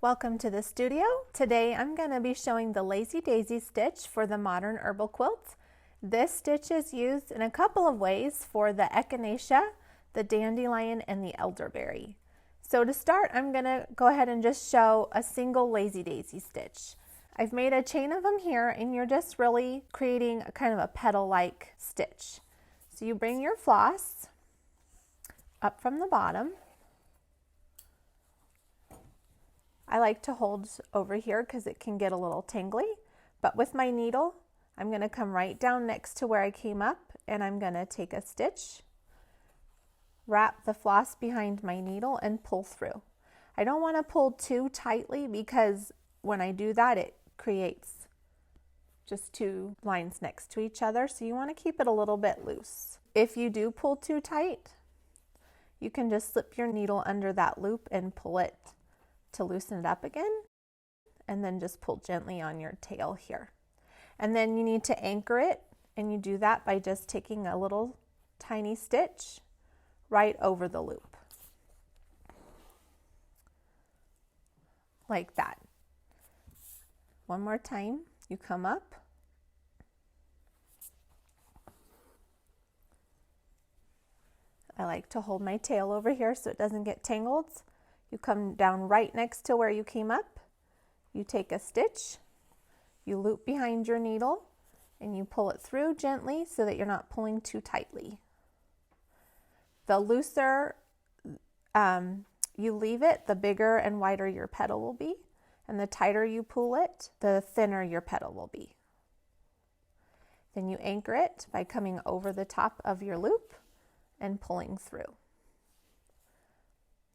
Welcome to the studio. Today I'm going to be showing the Lazy Daisy stitch for the Modern Herbal Quilt. This stitch is used in a couple of ways for the echinacea, the dandelion, and the elderberry. So to start, I'm going to go ahead and just show a single Lazy Daisy stitch. I've made a chain of them here, and you're just really creating a kind of a petal-like stitch. So you bring your floss up from the bottom. I like to hold over here because it can get a little tangly, but with my needle, I'm going to come right down next to where I came up, and I'm going to take a stitch, wrap the floss behind my needle, and pull through. I don't want to pull too tightly because when I do that, it creates just two lines next to each other, so you want to keep it a little bit loose. If you do pull too tight, you can just slip your needle under that loop and pull it to loosen it up again, and then just pull gently on your tail here. And then you need to anchor it, and you do that by just taking a little tiny stitch right over the loop, like that. One more time, you come up, I like to hold my tail over here so it doesn't get tangled. You come down right next to where you came up, you take a stitch, you loop behind your needle, and you pull it through gently so that you're not pulling too tightly. The looser you leave it, the bigger and wider your petal will be, and the tighter you pull it, the thinner your petal will be. Then you anchor it by coming over the top of your loop and pulling through.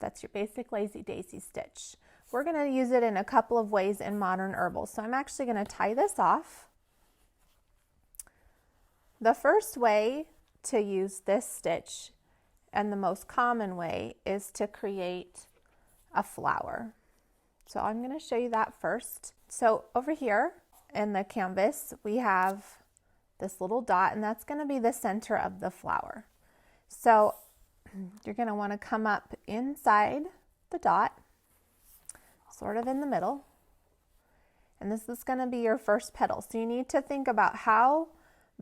That's your basic Lazy Daisy stitch. We're going to use it in a couple of ways in Modern Herbal. So I'm actually going to tie this off. The first way to use this stitch, and the most common way, is to create a flower. So I'm going to show you that first. So over here in the canvas, we have this little dot, and that's going to be the center of the flower. So you're going to want to come up inside the dot, sort of in the middle, and this is going to be your first petal. So you need to think about how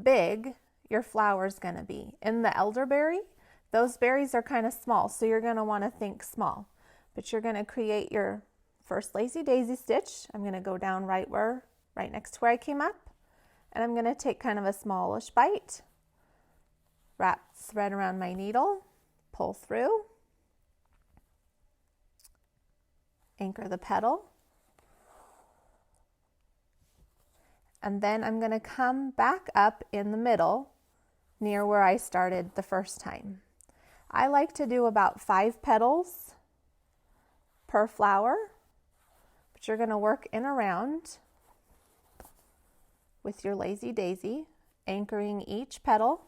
big your flower is going to be. In the elderberry, those berries are kind of small, so you're going to want to think small, but you're going to create your first Lazy Daisy stitch. I'm going to go down right next to where I came up, and I'm going to take kind of a smallish bite, wrap thread around my needle, pull through, anchor the petal, and then I'm going to come back up in the middle near where I started the first time. I like to do about 5 petals per flower, but you're going to work in around with your Lazy Daisy, anchoring each petal,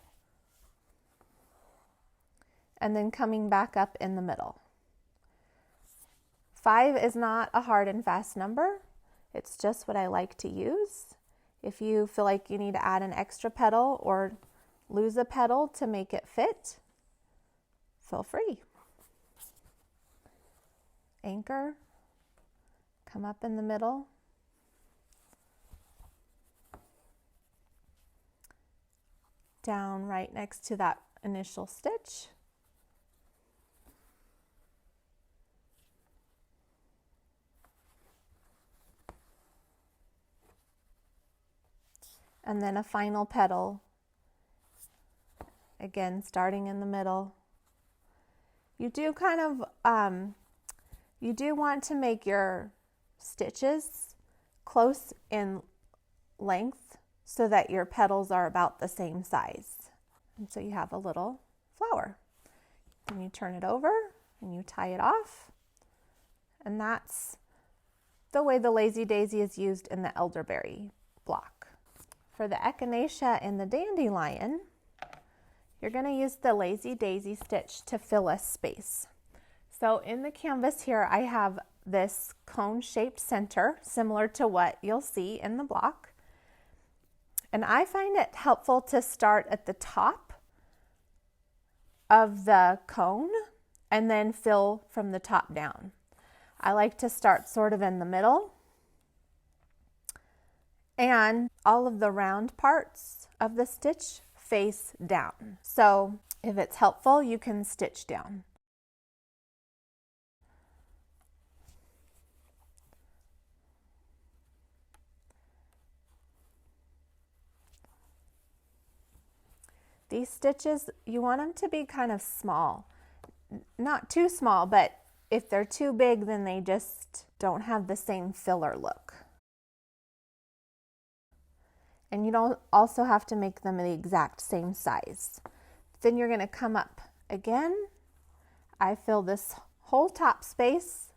and then coming back up in the middle. 5 is not a hard and fast number. It's just what I like to use. If you feel like you need to add an extra petal or lose a petal to make it fit, feel free. Anchor, come up in the middle, down right next to that initial stitch, and then a final petal, again starting in the middle. You do you do want to make your stitches close in length so that your petals are about the same size. And so you have a little flower. And you turn it over and you tie it off. And that's the way the Lazy Daisy is used in the elderberry block. For the echinacea and the dandelion, you're going to use the Lazy Daisy stitch to fill a space. So in the canvas here, I have this cone-shaped center, similar to what you'll see in the block. And I find it helpful to start at the top of the cone and then fill from the top down. I like to start sort of in the middle, and all of the round parts of the stitch face down. So if it's helpful, you can stitch down. These stitches, you want them to be kind of small. Not too small, but if they're too big, then they just don't have the same filler look. And you don't also have to make them the exact same size. Then you're going to come up again. I fill this whole top space.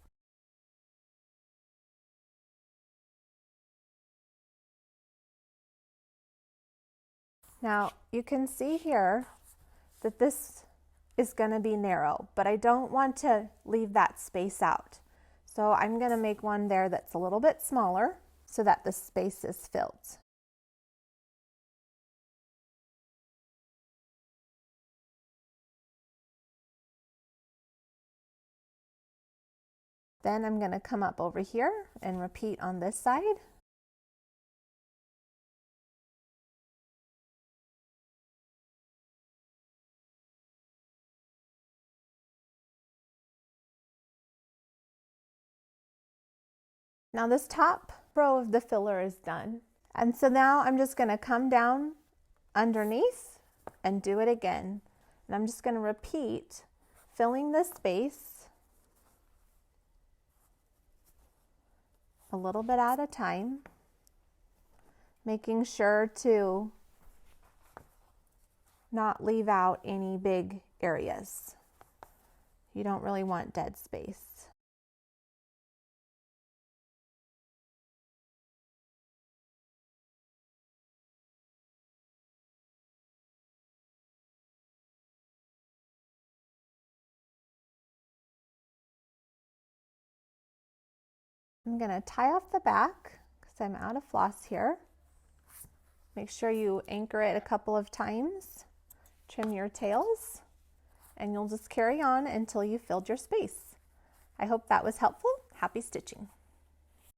Now you can see here that this is going to be narrow, but I don't want to leave that space out. So I'm going to make one there that's a little bit smaller so that the space is filled. Then I'm going to come up over here and repeat on this side. Now this top row of the filler is done. And so now I'm just going to come down underneath and do it again. And I'm just going to repeat, filling the space a little bit at a time, making sure to not leave out any big areas. You don't really want dead space. I'm going to tie off the back because I'm out of floss here. Make sure you anchor it a couple of times, trim your tails, and you'll just carry on until you filled your space. I hope that was helpful. Happy stitching!